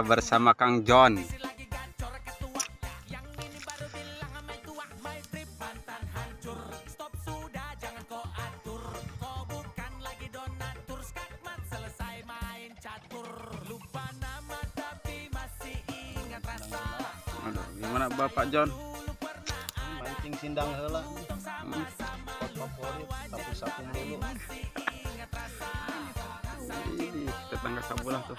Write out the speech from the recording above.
Bersama Kang John. Aduh, gimana Bapak John? Mancing sindang heula. Spot favorit sapu-sapu dulu. Tetangga sebelah tuh.